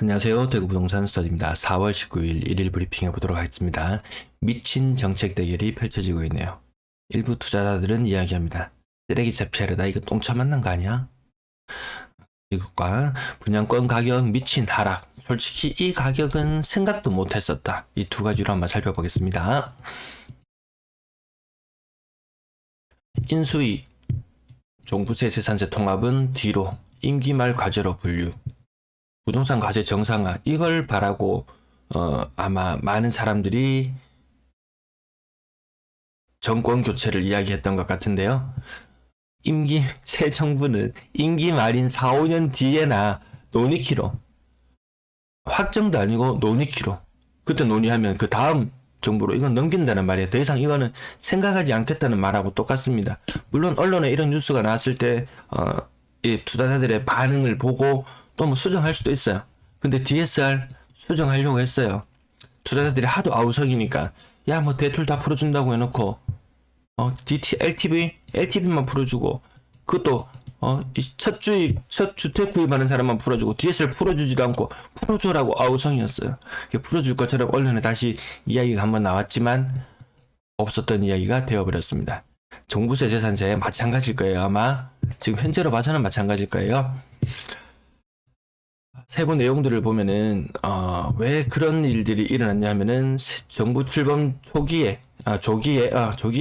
안녕하세요. 대구 부동산 스터디입니다. 4월 19일 1일 브리핑 해보도록 하겠습니다. 미친 정책 대결이 펼쳐지고 있네요. 일부 투자자들은 이야기합니다. 쓰레기차 피하려다 이거 똥차 만난 거 아니야? 이것과 분양권 가격 미친 하락. 솔직히 이 가격은 생각도 못했었다. 이 두 가지로 한번 살펴보겠습니다. 인수위 종부세 세산세 통합은 뒤로 임기 말 과제로 분류. 부동산 과제 정상화 이걸 바라고 아마 많은 사람들이 정권 교체를 이야기했던 것 같은데요. 새 정부는 임기 말인 4, 5년 뒤에나 논의키로 확정도 아니고 논의키로 그때 논의하면 그 다음 정부로 이건 넘긴다는 말이에요. 더 이상 이거는 생각하지 않겠다는 말하고 똑같습니다. 물론 언론에 이런 뉴스가 나왔을 때 이 투자자들의 반응을 보고 또 뭐 수정할 수도 있어요. 근데 DSR 수정하려고 했어요. 투자자들이 하도 아우성이니까 야 뭐 대출 다 풀어준다고 해놓고 LTV만 풀어주고 그것도 첫 주택 구입하는 사람만 풀어주고 DSR 풀어주지도 않고 풀어줘라고 아우성이었어요. 풀어줄 것처럼 언론에 다시 이야기가 한번 나왔지만 없었던 이야기가 되어버렸습니다. 종부세 재산세 마찬가지일 거예요. 아마 지금 현재로 봐서는 마찬가지일 거예요. 세부 내용들을 보면은 왜 그런 일들이 일어났냐 하면은 정부 출범 조기에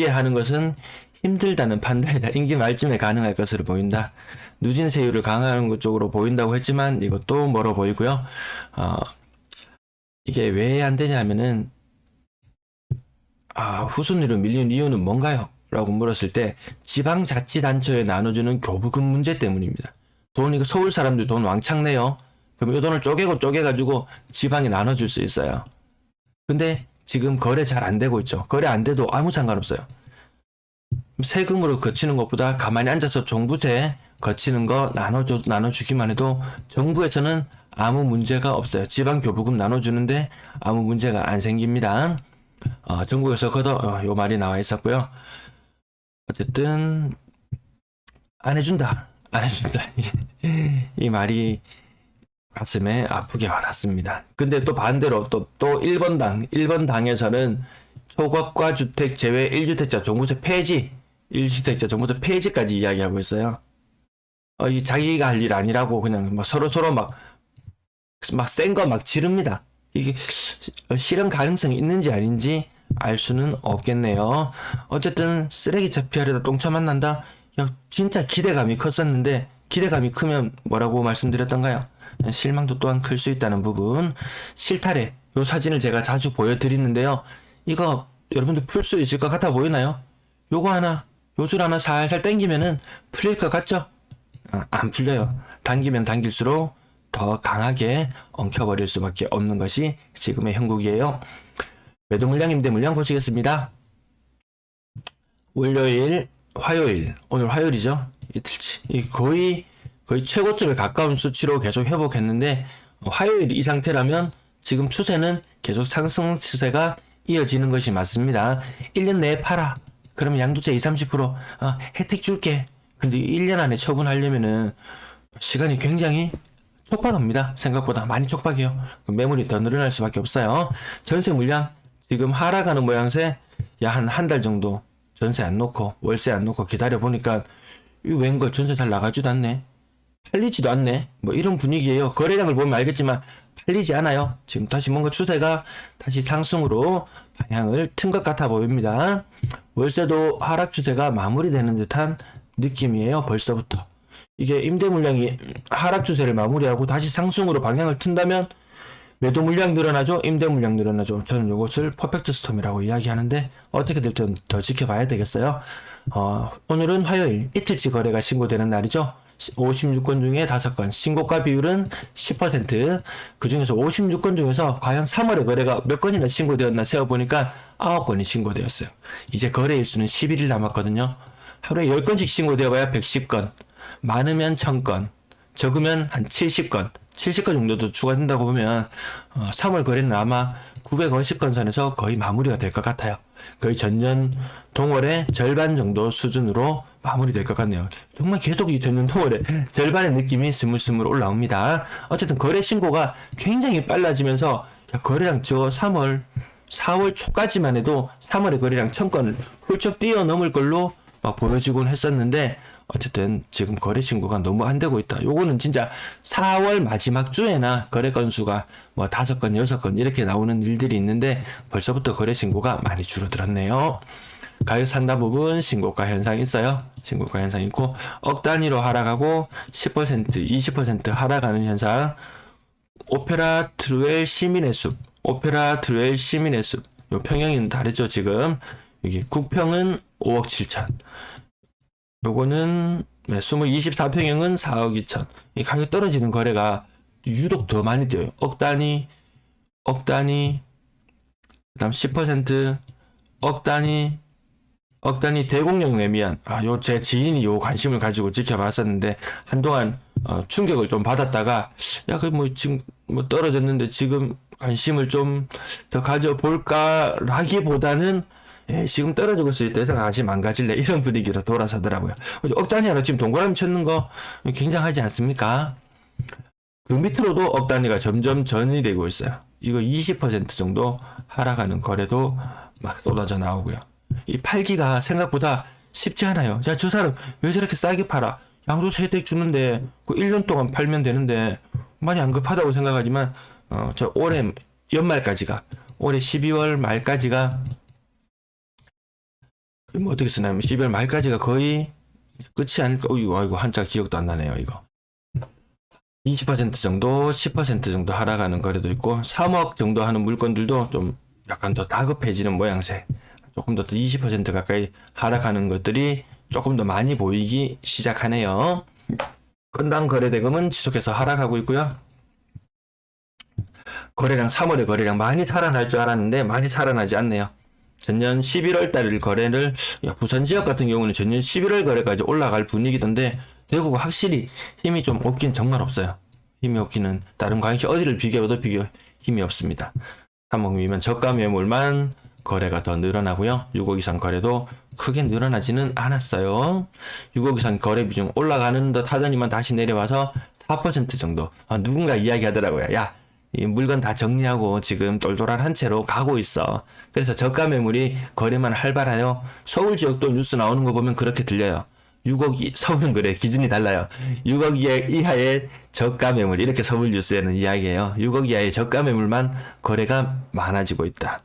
하는 것은 힘들다는 판단이다. 임기 말쯤에 가능할 것으로 보인다. 누진 세율을 강화하는 것 쪽으로 보인다고 했지만 이것도 멀어 보이고요. 이게 왜 안 되냐 하면은 후순위로 밀리는 이유는 뭔가요? 라고 물었을 때 지방자치단체에 나눠주는 교부금 문제 때문입니다. 이거 서울 사람들 돈 왕창 내요. 그럼 이 돈을 쪼개가지고 지방에 나눠줄 수 있어요. 근데 지금 거래 잘 안 되고 있죠. 거래 안 돼도 아무 상관없어요. 세금으로 거치는 것보다 가만히 앉아서 종부세 거치는 거 나눠주기만 해도 정부에서는 아무 문제가 없어요. 지방 교부금 나눠주는데 아무 문제가 안 생깁니다. 전국에서 요 말이 나와 있었고요. 어쨌든 안 해준다. 이 말이 가슴에 아프게 와닿습니다. 근데 또 반대로 또 1번 당에서는 초과가 주택 제외 1주택자 종부세 폐지, 1주택자 종부세 폐지까지 이야기하고 있어요. 이 자기가 할 일 아니라고 그냥 막 서로 막 센 거 막 지릅니다. 이게 실현 가능성이 있는지 아닌지 알 수는 없겠네요. 어쨌든 쓰레기차 피하려다 똥차 만난다. 야, 진짜 기대감이 컸었는데 기대감이 크면 뭐라고 말씀드렸던가요? 실망도 또한 클 수 있다는 부분. 실타래 요 사진을 제가 자주 보여드리는데요. 이거 여러분들 풀 수 있을 것 같아 보이나요? 요 줄 하나 살살 당기면은 풀릴 것 같죠? 안 풀려요. 당기면 당길수록 더 강하게 엉켜버릴 수밖에 없는 것이 지금의 형국이에요. 매도 물량, 임대 물량 보시겠습니다. 월요일, 화요일, 오늘 화요일이죠. 이틀치. 거의 최고점에 가까운 수치로 계속 회복했는데 화요일 이 상태라면 지금 추세는 계속 상승 추세가 이어지는 것이 맞습니다. 1년 내에 팔아. 그러면 양도세 20-30% 혜택 줄게. 근데 1년 안에 처분하려면은 시간이 굉장히 촉박합니다. 생각보다 많이 촉박해요. 매물이 더 늘어날 수밖에 없어요. 전세 물량 지금 하락하는 모양새 한 달 정도 전세 안 놓고 월세 안 놓고 기다려 보니까 이 웬걸 전세 잘 나가지도 않네. 팔리지도 않네. 뭐 이런 분위기예요. 거래량을 보면 알겠지만 팔리지 않아요. 지금 다시 뭔가 추세가 다시 상승으로 방향을 튼 것 같아 보입니다. 월세도 하락 추세가 마무리되는 듯한 느낌이에요. 벌써부터. 이게 임대 물량이 하락 추세를 마무리하고 다시 상승으로 방향을 튼다면 매도 물량 늘어나죠? 임대 물량 늘어나죠? 저는 이것을 퍼펙트 스톰이라고 이야기하는데 어떻게 될지 더 지켜봐야 되겠어요. 오늘은 화요일 이틀치 거래가 신고되는 날이죠. 56건 중에 5건, 신고가 비율은 10%. 그 중에서 56건 중에서 과연 3월에 거래가 몇 건이나 신고되었나 세어보니까 9건이 신고되었어요. 이제 거래 일수는 11일 남았거든요. 하루에 10건씩 신고되어봐야 110건, 많으면 1000건, 적으면 한 70건 정도도 추가된다고 보면 3월 거래는 아마 950건 선에서 거의 마무리가 될 것 같아요. 거의 전년 동월의 절반 정도 수준으로 마무리될 것 같네요. 정말 계속 이 전년 동월의 절반의 느낌이 스물스물 올라옵니다. 어쨌든 거래 신고가 굉장히 빨라지면서 거래량 저 4월 초까지만 해도 3월의 거래량 1000건을 훌쩍 뛰어넘을 걸로 막 보여지곤 했었는데 어쨌든 지금 거래 신고가 너무 안 되고 있다. 요거는 진짜 4월 마지막 주에나 거래 건수가 뭐 5건, 6건 이렇게 나오는 일들이 있는데 벌써부터 거래 신고가 많이 줄어들었네요. 가격 상단 부분 신고가 현상 있어요. 신고가 현상 있고 억 단위로 하락하고 10%, 20% 하락하는 현상. 오페라 트루엘 시민의 숲, 오페라 트루엘 시민의 숲. 요 평형은 다르죠 지금. 여기 국평은 5억 7천. 요거는 24평형은 4억 2천. 이 가격 떨어지는 거래가 유독 더 많이 뛰어요. 억 단위, 그다음 10%, 억 단위 대공령 매미안. 요 제 지인이 요 관심을 가지고 지켜봤었는데 한동안 충격을 좀 받았다가 그 지금 떨어졌는데 지금 관심을 좀 더 가져볼까라기보다는 지금 떨어지고 있을 때 다시 망가질래 이런 분위기로 돌아서더라고요. 억 단위 하나 지금 동그라미 쳤는 거 굉장하지 않습니까? 그 밑으로도 억 단위가 점점 전이 되고 있어요. 이거 20% 정도 하락하는 거래도 막 쏟아져 나오고요. 이 팔기가 생각보다 쉽지 않아요. 야, 저 사람 왜 저렇게 싸게 팔아? 양도세 혜택 주는데 그 1년 동안 팔면 되는데 많이 안 급하다고 생각하지만 저 올해 연말까지가 올해 12월 말까지가 뭐 어떻게 쓰냐면 12월 말까지가 거의 끝이 아닐까. 이거 한자 기억도 안 나네요. 이거 20% 정도 10% 정도 하락하는 거래도 있고 3억 정도 하는 물건들도 좀 약간 더 다급해지는 모양새. 조금 더 20% 가까이 하락하는 것들이 조금 더 많이 보이기 시작하네요. 건당 거래대금은 지속해서 하락하고 있고요. 거래량 3월의 거래량 많이 살아날 줄 알았는데 많이 살아나지 않네요. 전년 11월 달 거래를 부산 지역 같은 경우는 전년 11월 거래까지 올라갈 분위기던데 대구가 확실히 힘이 좀 없긴 정말 없어요. 힘이 없기는 다른 광역시 어디를 비교해도 힘이 없습니다. 3억 미만 저가 매물만 거래가 더 늘어나고요. 6억 이상 거래도 크게 늘어나지는 않았어요. 6억 이상 거래 비중 올라가는 듯 하더니만 다시 내려와서 4% 정도. 누군가 이야기하더라고요. 야, 이 물건 다 정리하고 지금 똘똘한 채로 가고 있어. 그래서 저가 매물이 거래만 활발하여 서울 지역도 뉴스 나오는 거 보면 그렇게 들려요. 6억 서울은 그래 기준이 달라요. 6억 이하의 저가 매물 이렇게 서울 뉴스에는 이야기해요. 6억 이하의 저가 매물만 거래가 많아지고 있다.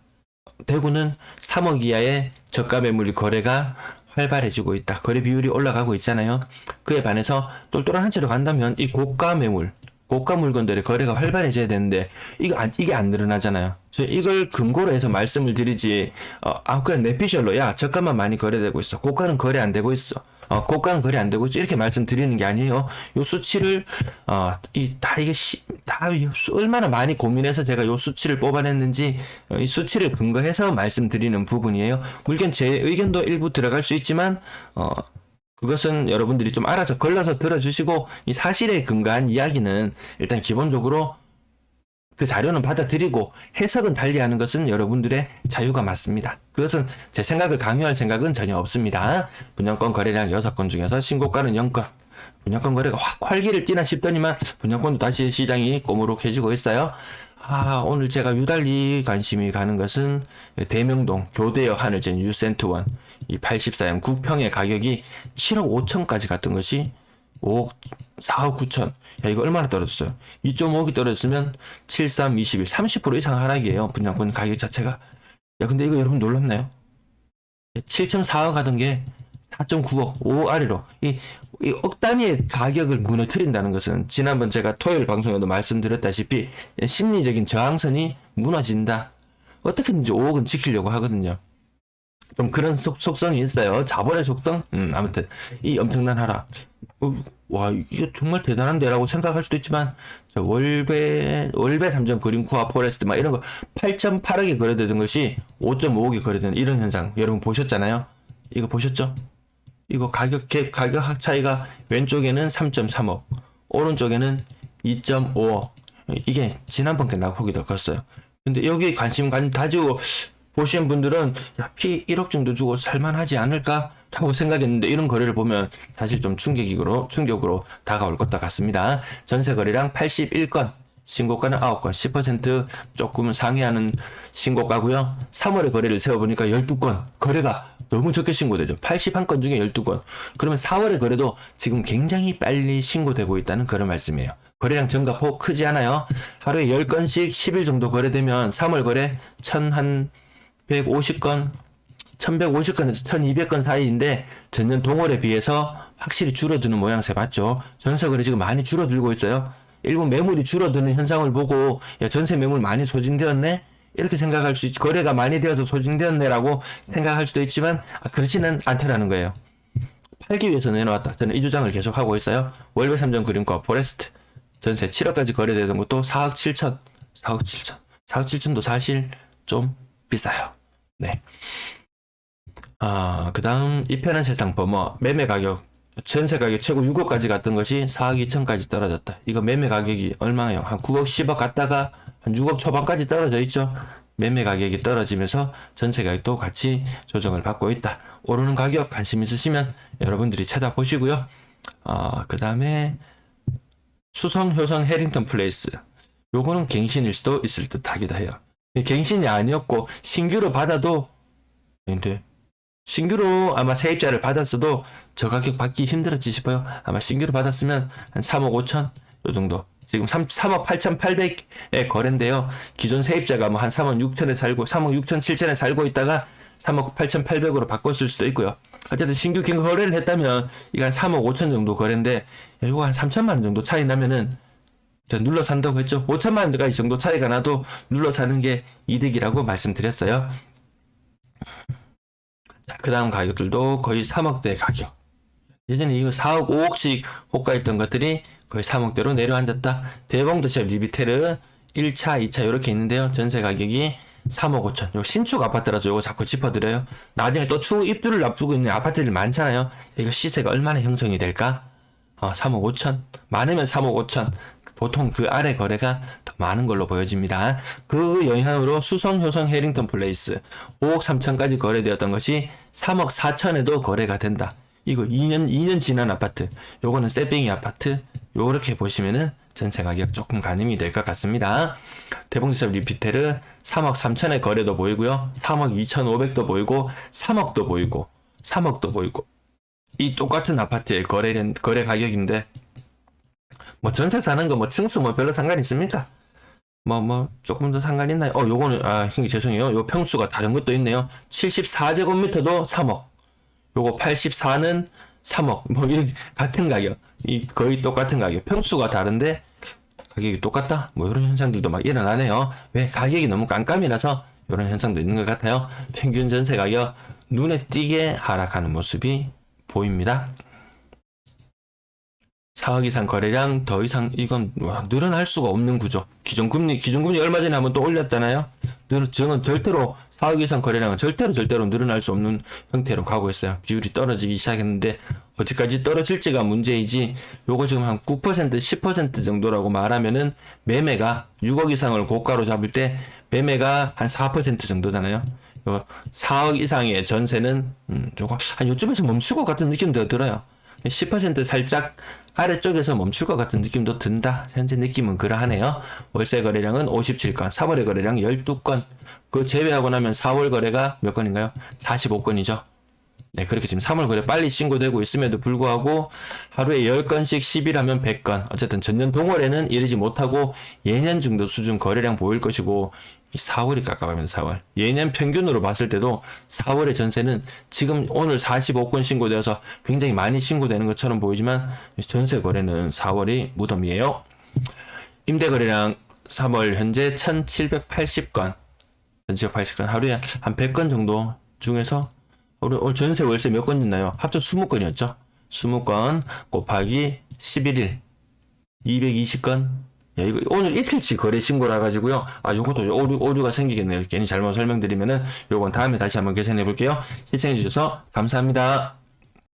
대구는 3억 이하의 저가 매물 거래가 활발해지고 있다. 거래 비율이 올라가고 있잖아요. 그에 반해서 똘똘한 한 채로 간다면 이 고가 매물 고가 물건들의 거래가 활발해져야 되는데 이게 안 늘어나잖아요. 이걸 근거로 해서 말씀을 드리지 그냥 내피셜로 야 저가만 많이 거래되고 있어. 고가는 거래 안 되고 있어. 고가는 거래 안 되고 있어. 이렇게 말씀드리는 게 아니에요. 요 수치를 얼마나 많이 고민해서 제가 요 수치를 뽑아냈는지 이 수치를 근거해서 말씀드리는 부분이에요. 물론 제 의견도 일부 들어갈 수 있지만 그것은 여러분들이 좀 알아서 걸러서 들어주시고 이 사실에 근거한 이야기는 일단 기본적으로 그 자료는 받아들이고 해석은 달리하는 것은 여러분들의 자유가 맞습니다. 그것은 제 생각을 강요할 생각은 전혀 없습니다. 분양권 거래량 6건 중에서 신고가는 0건. 분양권 거래가 확 활기를 띠나 싶더니만 분양권도 다시 시장이 꼬무룩해지고 있어요. 오늘 제가 유달리 관심이 가는 것은 대명동 교대역 하늘젠 유센트원 이 84형 국평의 가격이 7억 5천까지 갔던 것이 4억 9천. 야, 이거 얼마나 떨어졌어요? 2.5억이 떨어졌으면 7, 3, 21, 30% 이상 하락이에요. 분양권 가격 자체가. 야, 근데 이거 여러분 놀랍나요? 7.4억 하던 게 4.9억, 5억 아래로. 이 억 단위의 가격을 무너뜨린다는 것은 지난번 제가 토요일 방송에도 말씀드렸다시피 심리적인 저항선이 무너진다. 어떻게든지 5억은 지키려고 하거든요. 좀 그런 속성이 있어요. 자본의 속성? 아무튼 이 엄청난 하락. 와, 이거 정말 대단한데 라고 생각할 수도 있지만 저 월배 3점 그린코아 포레스트 막 이런 거 8.8억에 거래되던 것이 5.5억에 거래되는 이런 현상 여러분 보셨잖아요. 이거 보셨죠? 이거 가격 차이가 왼쪽에는 3.3억 오른쪽에는 2.5억. 이게 지난번 게 낙폭이 더 컸어요. 근데 여기에 관심 가지고 보시는 분들은 야, 피 1억 정도 주고 살만하지 않을까? 라고 생각했는데 이런 거래를 보면 사실 좀 충격으로 다가올 것 같습니다. 전세 거래량 81건, 신고가는 9건, 10% 조금은 상회하는 신고가고요. 3월에 거래를 세워보니까 12건, 거래가 너무 적게 신고되죠. 81건 중에 12건. 그러면 4월에 거래도 지금 굉장히 빨리 신고되고 있다는 그런 말씀이에요. 거래량 증가폭 크지 않아요. 하루에 10건씩 10일 정도 거래되면 3월 거래 1150건, 1150건에서 1200건 사이인데 전년 동월에 비해서 확실히 줄어드는 모양새 맞죠? 전세 거래 지금 많이 줄어들고 있어요. 일부 매물이 줄어드는 현상을 보고 야, 전세 매물 많이 소진되었네? 이렇게 생각할 수 있지. 거래가 많이 되어서 소진되었네라고 생각할 수도 있지만 그렇지는 않다라는 거예요. 팔기 위해서 내놓았다. 저는 이 주장을 계속하고 있어요. 월배 3점 그림과 포레스트 전세 7억까지 거래되던 것도 4억 7천, 4억 7천, 4억 7천도 사실 좀 비싸요. 네. 그 다음 이편한 세상 범어 매매 가격 전세 가격 최고 6억까지 갔던 것이 4억 2천까지 떨어졌다. 이거 매매 가격이 얼마예요? 한 9억 10억 갔다가 한 6억 초반까지 떨어져 있죠. 매매 가격이 떨어지면서 전세 가격도 같이 조정을 받고 있다. 오르는 가격 관심 있으시면 여러분들이 찾아보시고요. 그 다음에 수성 효성 해링턴 플레이스 요거는 갱신일 수도 있을 듯 하기도 해요. 갱신이 아니었고 신규로 받아도 근데 신규로 아마 세입자를 받았어도 저 가격 받기 힘들었지 싶어요. 아마 신규로 받았으면 한 3억 5천 요 정도. 지금 3억 8,800에 거래인데요. 기존 세입자가 뭐 한 3억 6천에 살고 3억 6천 7천에 살고 있다가 3억 8,800으로 바꿨을 수도 있고요. 어쨌든 신규 거래를 했다면 이거 한 3억 5천 정도 거래인데 이거 한 3천만 원 정도 차이 나면은 저 눌러 산다고 했죠. 5천만 원까지 정도 차이가 나도 눌러 사는 게 이득이라고 말씀드렸어요. 자, 그 다음 가격들도 거의 3억대 가격. 예전에 이거 4억 5억씩 호가했던 것들이 거의 3억대로 내려앉았다. 대봉도시업 리비테르 1차 2차 이렇게 있는데요. 전세 가격이 3억 5천. 요 신축 아파트라서 요거 자꾸 짚어드려요. 나중에 또 추후 입주를 앞두고 있는 아파트들 많잖아요. 이거 시세가 얼마나 형성이 될까? 3억 5천. 많으면 3억 5천. 보통 그 아래 거래가 더 많은 걸로 보여집니다. 그 영향으로 수성, 효성, 해링턴 플레이스 5억 3천까지 거래되었던 것이 3억 4천에도 거래가 된다. 이거 2년 지난 아파트. 요거는 쇠빙이 아파트. 요렇게 보시면은 전세 가격 조금 가늠이 될 것 같습니다. 대봉지섭 리피테르 3억 3천의 거래도 보이고요. 3억 2,500도 보이고 3억도 보이고 3억도 보이고 이 똑같은 아파트의 거래 가격인데 뭐 전세 사는 거 뭐 층수 뭐 별로 상관 있습니까? 뭐 조금 더 상관 있나요? 요거는 형님 죄송해요. 요 평수가 다른 것도 있네요. 74제곱미터도 3억. 요거 84는 3억. 뭐 이런 같은 가격. 이 거의 똑같은 가격. 평수가 다른데 가격이 똑같다. 뭐 이런 현상들도 막 일어나네요. 왜 가격이 너무 깜깜이라서 이런 현상도 있는 것 같아요. 평균 전세 가격 눈에 띄게 하락하는 모습이 보입니다. 4억 이상 거래량 더 이상 이건 늘어날 수가 없는 구조. 기존금리 얼마 전에 한번 또 올렸잖아요. 저는 절대로 4억 이상 거래량은 절대로 늘어날 수 없는 형태로 가고 있어요. 비율이 떨어지기 시작했는데 어디까지 떨어질지가 문제이지 요거 지금 한 9% 10% 정도라고 말하면은 매매가 6억 이상을 고가로 잡을 때 매매가 한 4% 정도잖아요. 4억 이상의 전세는 요거 한 요쯤에서 멈출 것 같은 느낌도 들어요. 10% 살짝 아래쪽에서 멈출 것 같은 느낌도 든다. 현재 느낌은 그러하네요. 월세 거래량은 57건, 3월의 거래량 12건. 그 제외하고 나면 4월 거래가 몇 건인가요? 45건이죠. 네, 그렇게 지금 3월 거래 빨리 신고되고 있음에도 불구하고 하루에 10건씩 10일 하면 100건. 어쨌든 전년 동월에는 이르지 못하고 예년 정도 수준 거래량 보일 것이고 4월이 가까워집니다. 4월. 예년 평균으로 봤을 때도 4월의 전세는 지금 오늘 45건 신고되어서 굉장히 많이 신고되는 것처럼 보이지만 전세 거래는 4월이 무덤이에요. 임대 거래량 3월 현재 1780건. 1780건 하루에 한 100건 정도 중에서 올 전세 월세 몇 건 있나요? 합쳐 20건이었죠. 20건 곱하기 11일 220건. 야, 이거 오늘 이틀치 거래 신고라 가지고요. 요것도 오류가 생기겠네요. 괜히 잘못 설명드리면은 요건 다음에 다시 한번 계산해 볼게요. 시청해 주셔서 감사합니다.